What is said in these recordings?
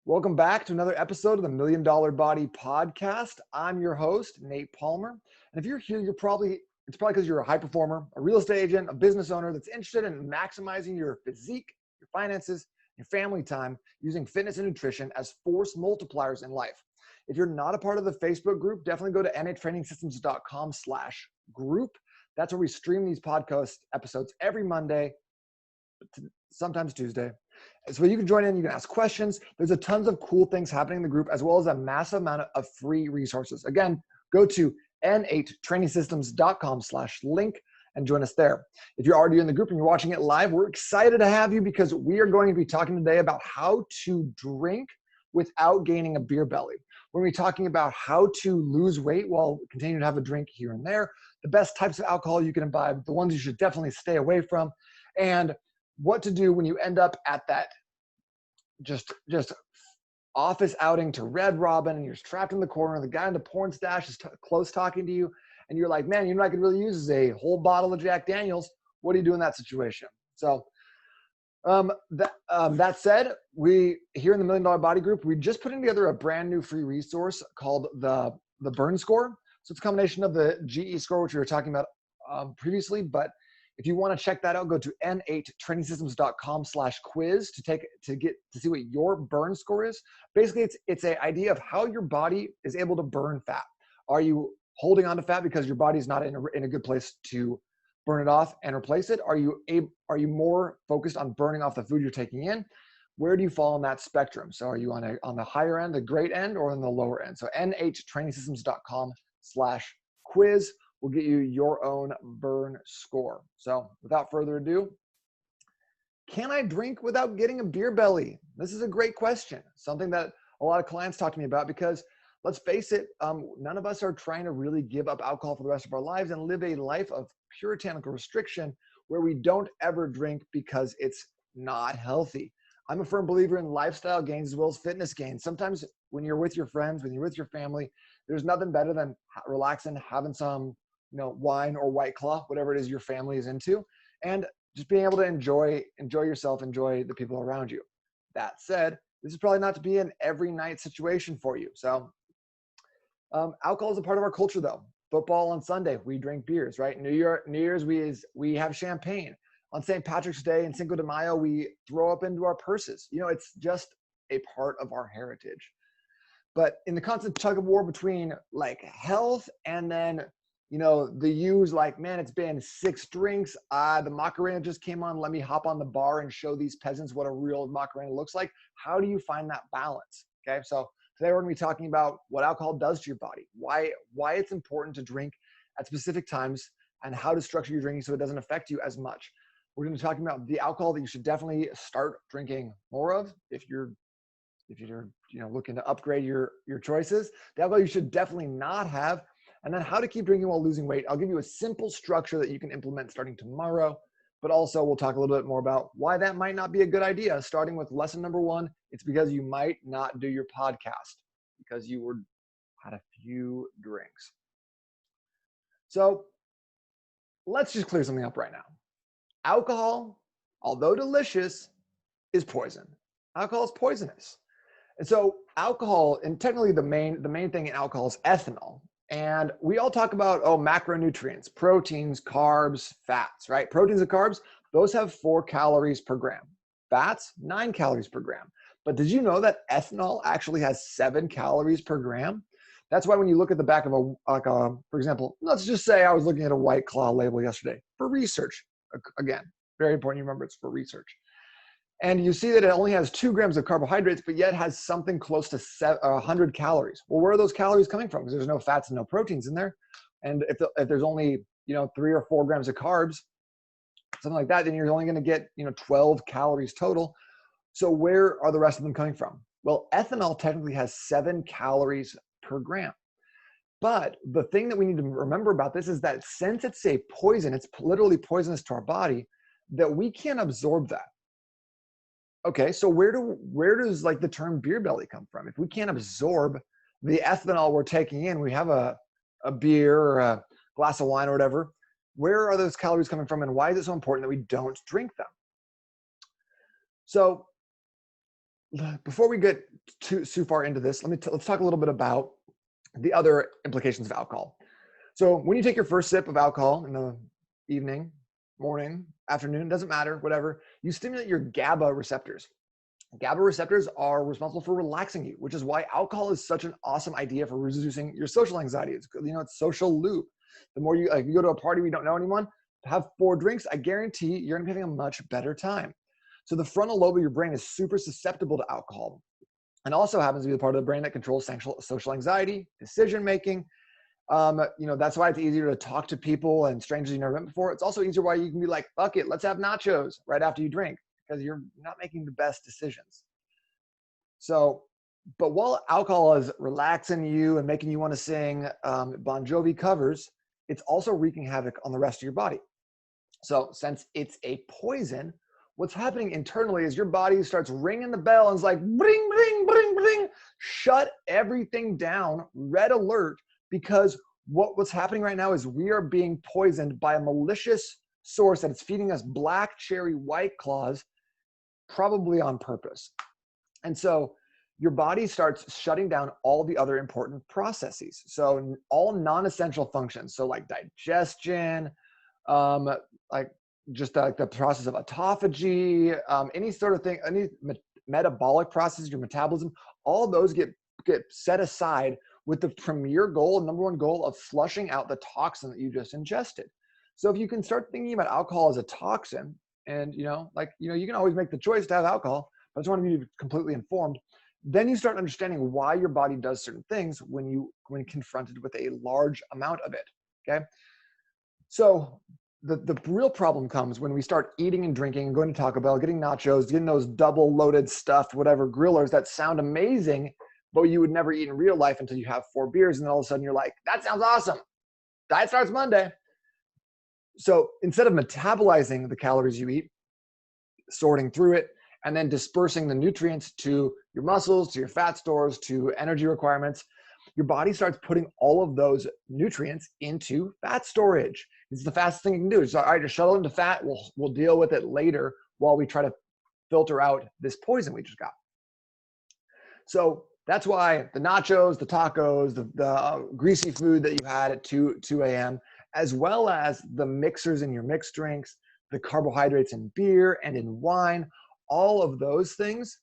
Welcome back to another episode of the Million Dollar Body Podcast. I'm your host, Nate Palmer. And if you're here, it's probably because you're a high performer, a real estate agent, a business owner that's interested in maximizing your physique, your finances, your family time using fitness and nutrition as force multipliers in life. If you're not a part of the Facebook group, definitely go to natrainingsystems.com/group. That's where we stream these podcast episodes every Monday, sometimes Tuesday. So you can join in, you can ask questions. There's a tons of cool things happening in the group, as well as a massive amount of free resources. Again, go to n8trainingsystems.com/link and join us there. If you're already in the group and you're watching it live, we're excited to have you because we are going to be talking today about how to drink without gaining a beer belly. We're going to be talking about how to lose weight while continuing to have a drink here and there, the best types of alcohol you can imbibe, the ones you should definitely stay away from, and what to do when you end up at that just office outing to Red Robin and you're trapped in the corner, the guy in the porn stash is close talking to you, and you're like, man, you know what I could really use is a whole bottle of Jack Daniels. What do you do in that situation? So that said, we here in the Million Dollar Body Group, we're just putting together a brand new free resource called the Burn Score. So it's a combination of the GE score, which we were talking about previously, but if you want to check that out, go to n8trainingsystems.com/quiz to see what your burn score is. Basically, it's an idea of how your body is able to burn fat. Are you holding on to fat because your body's not in a good place to burn it off and replace it? Are you more focused on burning off the food you're taking in? Where do you fall on that spectrum? So are you on the higher end, the great end, or on the lower end? So n8trainingsystems.com/quiz will get you your own burn score. So without further ado, can I drink without getting a beer belly? This is a great question. Something that a lot of clients talk to me about because let's face it, none of us are trying to really give up alcohol for the rest of our lives and live a life of puritanical restriction where we don't ever drink because it's not healthy. I'm a firm believer in lifestyle gains as well as fitness gains. Sometimes when you're with your friends, when you're with your family, there's nothing better than relaxing, having some wine or White Claw, whatever it is your family is into, and just being able to enjoy yourself, enjoy the people around you. That said, this is probably not to be an every night situation for you. So alcohol is a part of our culture though. Football on Sunday, we drink beers, right? New Year's, we have champagne. On St. Patrick's Day and Cinco de Mayo, we throw up into our purses. It's just a part of our heritage. But in the constant tug of war between like health and then the use like, man, it's been 6 drinks. The Macarena just came on. Let me hop on the bar and show these peasants what a real Macarena looks like. How do you find that balance? Okay, so today we're going to be talking about what alcohol does to your body, why it's important to drink at specific times, and how to structure your drinking so it doesn't affect you as much. We're going to be talking about the alcohol that you should definitely start drinking more of if you're looking to upgrade your choices, the alcohol you should definitely not have, and then how to keep drinking while losing weight. I'll give you a simple structure that you can implement starting tomorrow, but also we'll talk a little bit more about why that might not be a good idea. Starting with lesson number 1, it's because you might not do your podcast because you had a few drinks. So let's just clear something up right now. Alcohol, although delicious, is poison. Alcohol is poisonous. And so alcohol, and technically the main thing in alcohol is ethanol. And we all talk about, macronutrients, proteins, carbs, fats, right? Proteins and carbs, those have 4 calories per gram. Fats, 9 calories per gram. But did you know that ethanol actually has 7 calories per gram? That's why when you look at the back of for example, let's just say I was looking at a White Claw label yesterday for research. Again, very important you remember it's for research. And you see that it only has 2 grams of carbohydrates, but yet has something close to 100 calories. Well, where are those calories coming from? Because there's no fats and no proteins in there. And if there's only 3 or 4 grams of carbs, something like that, then you're only going to get 12 calories total. So where are the rest of them coming from? Well, ethanol technically has 7 calories per gram. But the thing that we need to remember about this is that since it's a poison, it's literally poisonous to our body, that we can't absorb that. Okay, so where does like the term beer belly come from? If we can't absorb the ethanol we're taking in, we have a beer or a glass of wine or whatever, where are those calories coming from and why is it so important that we don't drink them? So before we get too far into this, let's talk a little bit about the other implications of alcohol. So when you take your first sip of alcohol in the evening, morning, afternoon, doesn't matter, whatever, you stimulate your GABA receptors. GABA receptors are responsible for relaxing you, which is why alcohol is such an awesome idea for reducing your social anxiety. It's social loop. The more you go to a party where you don't know anyone, have 4 drinks, I guarantee you're gonna be having a much better time. So the frontal lobe of your brain is super susceptible to alcohol, and also happens to be the part of the brain that controls social anxiety, decision making. That's why it's easier to talk to people and strangers you've never met before. It's also easier why you can be like, fuck it, let's have nachos right after you drink, because you're not making the best decisions. So, but while alcohol is relaxing you and making you want to sing Bon Jovi covers, it's also wreaking havoc on the rest of your body. So since it's a poison, what's happening internally is your body starts ringing the bell and it's like, bring, bring, bring, bring, shut everything down, red alert, because what's happening right now is we are being poisoned by a malicious source that is feeding us black cherry White Claws, probably on purpose. And so your body starts shutting down all the other important processes. So all non-essential functions, so like digestion, like just like the process of autophagy, any sort of thing, any metabolic process, your metabolism, all those get set aside with the premier goal, number one goal of flushing out the toxin that you just ingested. So if you can start thinking about alcohol as a toxin, and you can always make the choice to have alcohol, but I just want to be completely informed. Then you start understanding why your body does certain things when confronted with a large amount of it. Okay, so the real problem comes when we start eating and drinking and going to Taco Bell, getting nachos, getting those double loaded stuffed whatever grillers that sound amazing, but you would never eat in real life until you have 4 beers, and then all of a sudden you're like, that sounds awesome. Diet starts Monday. So instead of metabolizing the calories you eat, sorting through it, and then dispersing the nutrients to your muscles, to your fat stores, to energy requirements, your body starts putting all of those nutrients into fat storage. It's the fastest thing you can do. It's all right, just shuttle into fat. We'll deal with it later while we try to filter out this poison we just got. So that's why the nachos, the tacos, the greasy food that you had at 2 a.m., as well as the mixers in your mixed drinks, the carbohydrates in beer and in wine, all of those things,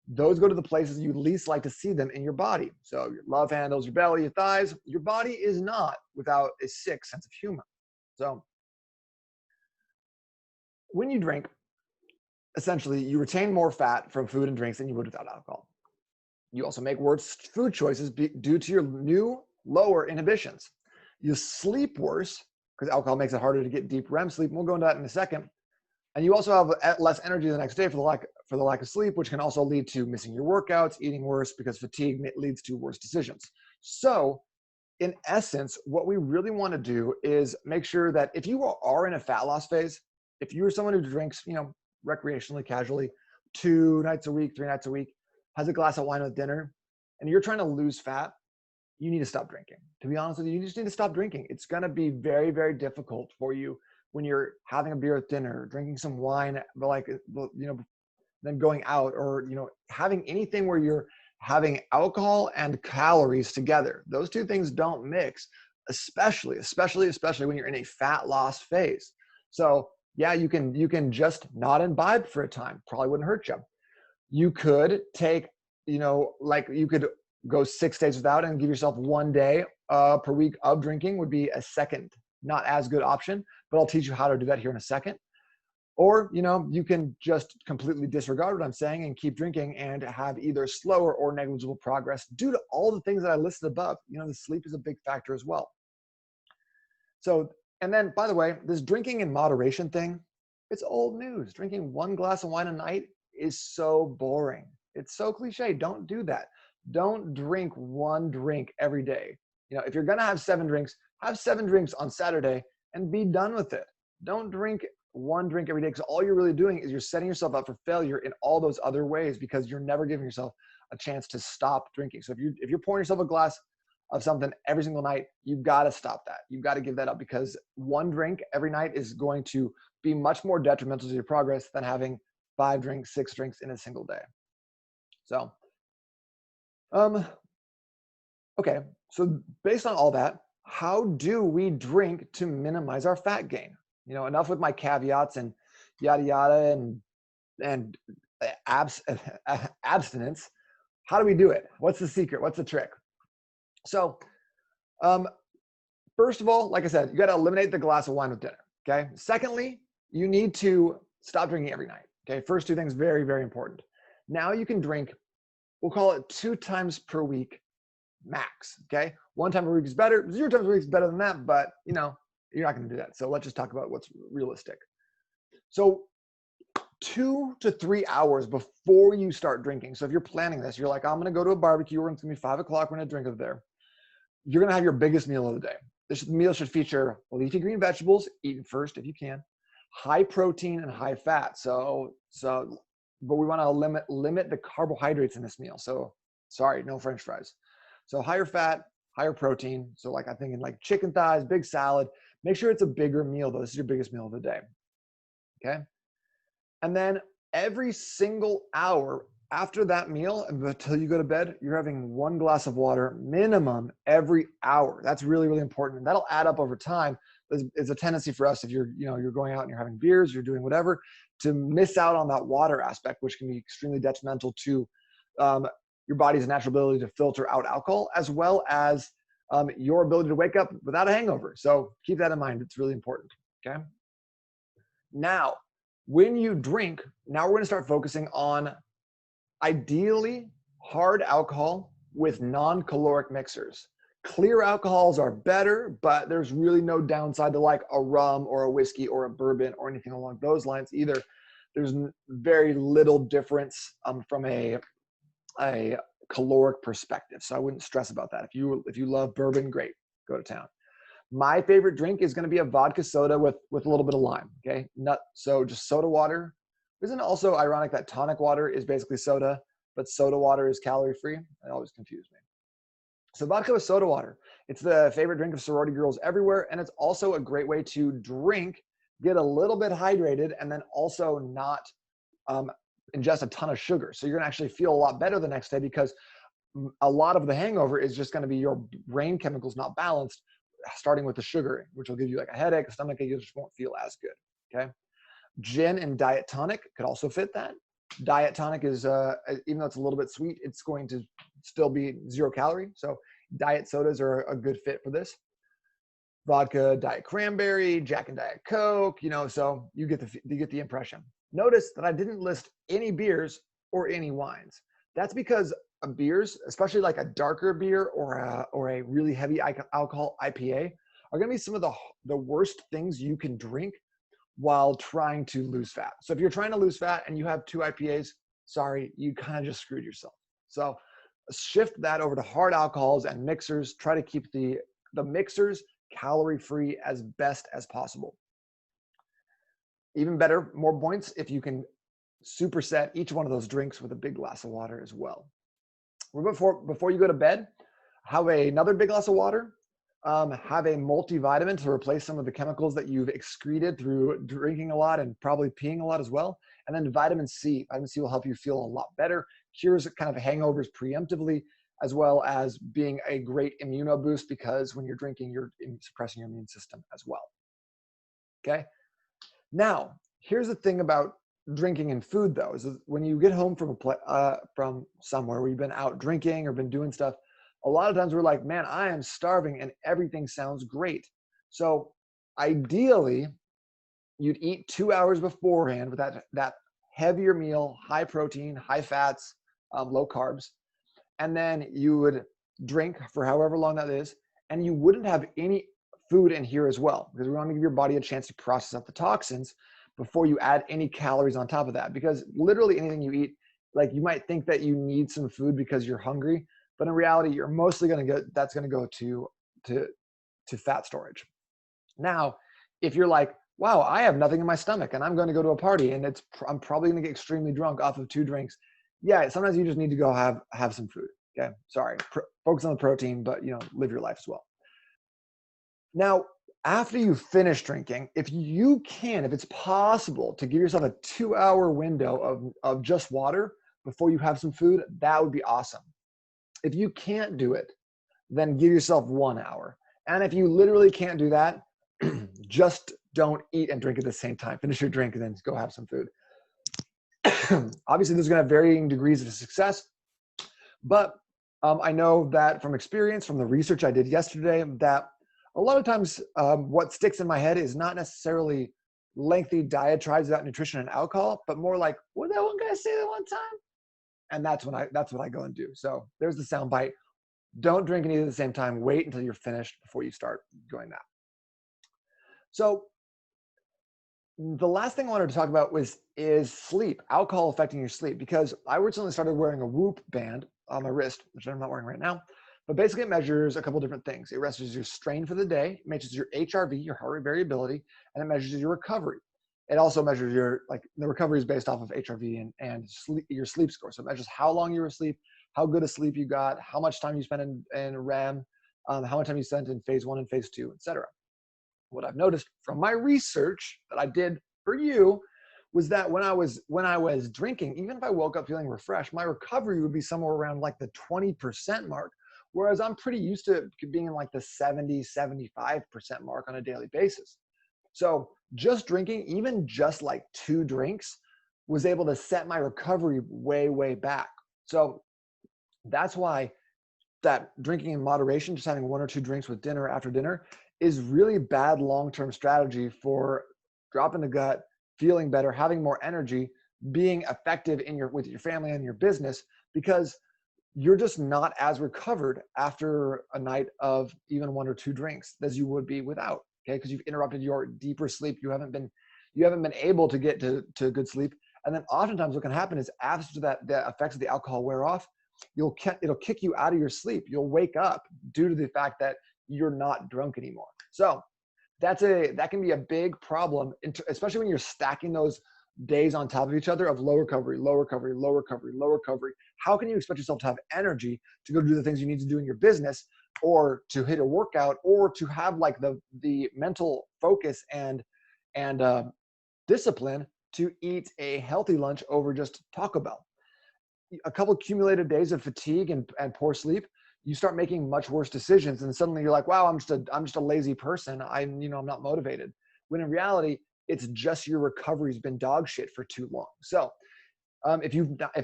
those go to the places you least like to see them in your body. So your love handles, your belly, your thighs, your body is not without a sick sense of humor. So when you drink, essentially you retain more fat from food and drinks than you would without alcohol. You also make worse food choices due to your new lower inhibitions. You sleep worse because alcohol makes it harder to get deep REM sleep. We'll go into that in a second. And you also have less energy the next day for the lack of sleep, which can also lead to missing your workouts, eating worse, because fatigue leads to worse decisions. So in essence, what we really want to do is make sure that if you are in a fat loss phase, if you're someone who drinks, recreationally, casually, 2 nights a week, 3 nights a week, has a glass of wine with dinner, and you're trying to lose fat, you need to stop drinking. To be honest with you just need to stop drinking. It's going to be very, very difficult for you when you're having a beer with dinner, drinking some wine, then going out, or, having anything where you're having alcohol and calories together. Those two things don't mix, especially when you're in a fat loss phase. So yeah, you can just not imbibe for a time. Probably wouldn't hurt you. You could take, you could go 6 days without and give yourself 1 day per week of drinking would be a second, not as good option, but I'll teach you how to do that here in a second. Or, you can just completely disregard what I'm saying and keep drinking and have either slower or negligible progress due to all the things that I listed above. The sleep is a big factor as well. So, and then by the way, this drinking in moderation thing, it's old news. Drinking 1 glass of wine a night is so boring. It's so cliche. Don't do that. Don't drink 1 drink every day. If you're going to have 7 drinks, have 7 drinks on Saturday and be done with it. Don't drink 1 drink every day, because all you're really doing is you're setting yourself up for failure in all those other ways, because you're never giving yourself a chance to stop drinking. So if you're pouring yourself a glass of something every single night, you've got to stop that. You've got to give that up, because 1 drink every night is going to be much more detrimental to your progress than having 5 drinks, 6 drinks in a single day. So, okay. So based on all that, how do we drink to minimize our fat gain? Enough with my caveats and yada yada and abstinence. How do we do it? What's the secret? What's the trick? So, first of all, like I said, you got to eliminate the glass of wine with dinner. Okay. Secondly, you need to stop drinking every night. Okay. First two things, very, very important. Now you can drink, we'll call it 2 times per week max. Okay. 1 time a week is better. 0 times a week is better than that, but you're not going to do that. So let's just talk about what's realistic. So 2 to 3 hours before you start drinking. So if you're planning this, you're like, I'm going to go to a barbecue or it's going to be 5 o'clock. We're going to drink over there. You're going to have your biggest meal of the day. This meal should feature leafy green vegetables, eaten first if you can, high protein and high fat. But we want to limit the carbohydrates in this meal. So sorry, no French fries. So higher fat, higher protein. So like I'm thinking like chicken thighs, big salad. Make sure it's a bigger meal though. This is your biggest meal of the day. Okay. And then every single hour after that meal, until you go to bed, you're having 1 glass of water minimum every hour. That's really, really important. And that'll add up over time. There's a tendency for us, if you're going out and you're having beers, you're doing whatever, to miss out on that water aspect, which can be extremely detrimental to your body's natural ability to filter out alcohol, as well as your ability to wake up without a hangover. So keep that in mind. It's really important. Okay. Now, when you drink, now we're going to start focusing on ideally hard alcohol with non-caloric mixers. Clear alcohols are better, but there's really no downside to like a rum or a whiskey or a bourbon or anything along those lines either. There's very little difference from a caloric perspective. So I wouldn't stress about that. If you love bourbon, great, go to town. My favorite drink is going to be a vodka soda with a little bit of lime. Okay. So just soda water. Isn't it also ironic that tonic water is basically soda, but soda water is calorie free? It always confused me. So vodka with soda water. It's the favorite drink of sorority girls everywhere. And it's also a great way to drink, get a little bit hydrated, and then also not ingest a ton of sugar. So you're going to actually feel a lot better the next day because a lot of the hangover is just going to be your brain chemicals not balanced, starting with the sugar, which will give you like a headache, a stomach ache. You just won't feel as good. Okay. Gin and diet tonic could also fit that. Diet tonic is, even though it's a little bit sweet, it's going to still be 0 calorie. So diet sodas are a good fit for this. Vodka, diet cranberry, Jack and Diet Coke, so you get the impression. Notice that I didn't list any beers or any wines. That's because beers, especially like a darker beer or a really heavy alcohol IPA, are going to be some of the worst things you can drink while trying to lose fat. So if you're trying to lose fat and you have 2 IPAs, sorry, you kind of just screwed yourself. So shift that over to hard alcohols and mixers. Try to keep the mixers calorie free as best as possible. Even better, more points if you can superset each one of those drinks with a big glass of water as well. Before you go to bed, have another big glass of water. Have a multivitamin to replace some of the chemicals that you've excreted through drinking a lot and probably peeing a lot as well. And then vitamin C. Vitamin C will help you feel a lot better, cures kind of hangovers preemptively, as well as being a great immuno boost because when you're drinking, you're suppressing your immune system as well. Okay. Now, here's the thing about drinking and food though, is when you get home from somewhere where you've been out drinking or been doing stuff, a lot of times we're like, man, I am starving and everything sounds great. So ideally, you'd eat 2 hours beforehand with that heavier meal, high protein, high fats, low carbs. And then you would drink for however long that is. And you wouldn't have any food in here as well, because we want to give your body a chance to process out the toxins before you add any calories on top of that. Because literally anything you eat, like you might think that you need some food because you're hungry, but in reality, you're mostly that's going to go to fat storage. Now, if you're like, wow, I have nothing in my stomach and I'm going to go to a party and I'm probably going to get extremely drunk off of 2 drinks. Yeah, sometimes you just need to go have some food. Okay, sorry, focus on the protein, but live your life as well. Now, after you finish drinking, if it's possible to give yourself a 2-hour window of just water before you have some food, that would be awesome. If you can't do it, then give yourself 1 hour. And if you literally can't do that, just don't eat and drink at the same time. Finish your drink and then go have some food. Obviously, there's going to have varying degrees of success, but I know that from experience, from the research I did yesterday, that a lot of times what sticks in my head is not necessarily lengthy diatribes about nutrition and alcohol, but more like, what did that one guy say that one time? And that's what I go and do. So there's the sound bite. Don't drink and eat at the same time. Wait until you're finished before you start doing that. So the last thing I wanted to talk about is sleep, alcohol affecting your sleep, because I recently started wearing a Whoop band on my wrist, which I'm not wearing right now. But basically it measures a couple different things. It measures your strain for the day, it measures your HRV, your heart rate variability, and it measures your recovery. It also measures your, like, the recovery is based off of HRV and sleep, your sleep score. So it measures how long you were asleep, how good a sleep you got, how much time you spent in REM, how much time you spent in phase 1 and phase 2, etc. What I've noticed from my research that I did for you was that when I was drinking, even if I woke up feeling refreshed, my recovery would be somewhere around like the 20% mark, whereas I'm pretty used to being in like the 70-75% mark on a daily basis. So just drinking, even just like 2 drinks, was able to set my recovery way, way back. So that's why that drinking in moderation, just having 1 or 2 drinks with dinner after dinner, is really bad long-term strategy for dropping the gut, feeling better, having more energy, being effective with your family and your business, because you're just not as recovered after a night of even 1 or 2 drinks as you would be without. Okay, because you've interrupted your deeper sleep. You haven't been able to get to good sleep. And then oftentimes what can happen is after that, the effects of the alcohol wear off, it'll kick you out of your sleep. You'll wake up due to the fact that you're not drunk anymore. So that can be a big problem, especially when you're stacking those days on top of each other of low recovery, low recovery, low recovery, low recovery. How can you expect yourself to have energy to go do the things you need to do in your business, or to hit a workout, or to have like the mental focus and discipline to eat a healthy lunch over just Taco Bell? A couple accumulated days of fatigue and poor sleep, you start making much worse decisions, and suddenly you're like, wow, I'm just a lazy person. I'm not motivated. When in reality, it's just your recovery's been dog shit for too long. So if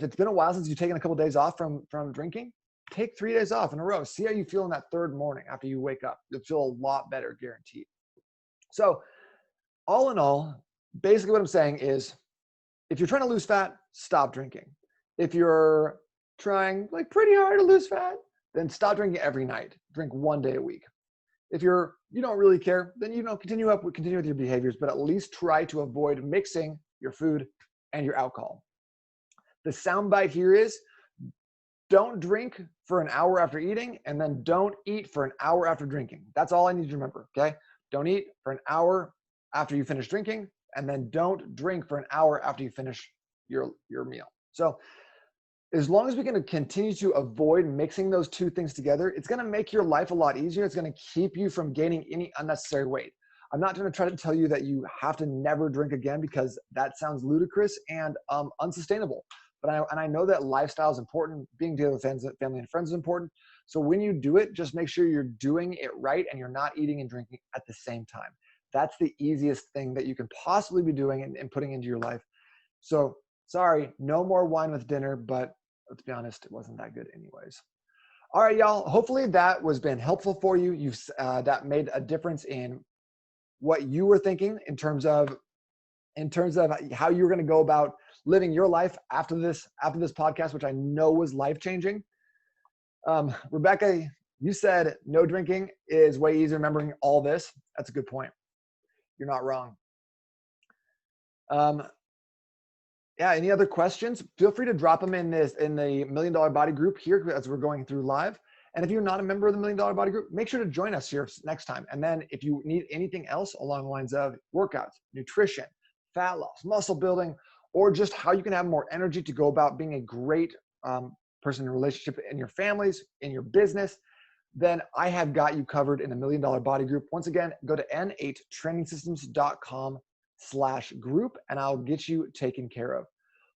it's been a while since you've taken a couple of days off from drinking, take 3 days off in a row. See how you feel in that third morning after you wake up. You'll feel a lot better, guaranteed. So all in all, basically what I'm saying is, if you're trying to lose fat, stop drinking. If you're trying like pretty hard to lose fat, then stop drinking every night. Drink 1 day a week. If you don't really care, then continue with your behaviors, but at least try to avoid mixing your food and your alcohol. The soundbite here is, don't drink for an hour after eating, and then don't eat for an hour after drinking. That's all I need you to remember, okay? Don't eat for an hour after you finish drinking, and then don't drink for an hour after you finish your meal. So as long as we can continue to avoid mixing those 2 things together, it's going to make your life a lot easier. It's going to keep you from gaining any unnecessary weight. I'm not going to try to tell you that you have to never drink again, because that sounds ludicrous and unsustainable. But I know that lifestyle is important. Being together with family and friends is important. So when you do it, just make sure you're doing it right and you're not eating and drinking at the same time. That's the easiest thing that you can possibly be doing and putting into your life. So sorry, no more wine with dinner, but let's be honest, it wasn't that good anyways. All right, y'all. Hopefully that was been helpful for you. That made a difference in what you were thinking in terms of how you were going to go about living your life after this podcast, which I know was life-changing. Rebecca, you said no drinking is way easier remembering all this. That's a good point. You're not wrong. Yeah, any other questions? Feel free to drop them in the $1 Million Body group here as we're going through live. And if you're not a member of the $1 Million Body group, make sure to join us here next time. And then if you need anything else along the lines of workouts, nutrition, fat loss, muscle building, or just how you can have more energy to go about being a great person in a relationship in your families, in your business, then I have got you covered in the $1 Million Body group. Once again, go to n8trainingsystems.com/group and I'll get you taken care of.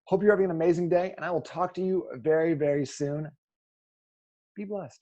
Hope you're having an amazing day, and I will talk to you very, very soon. Be blessed.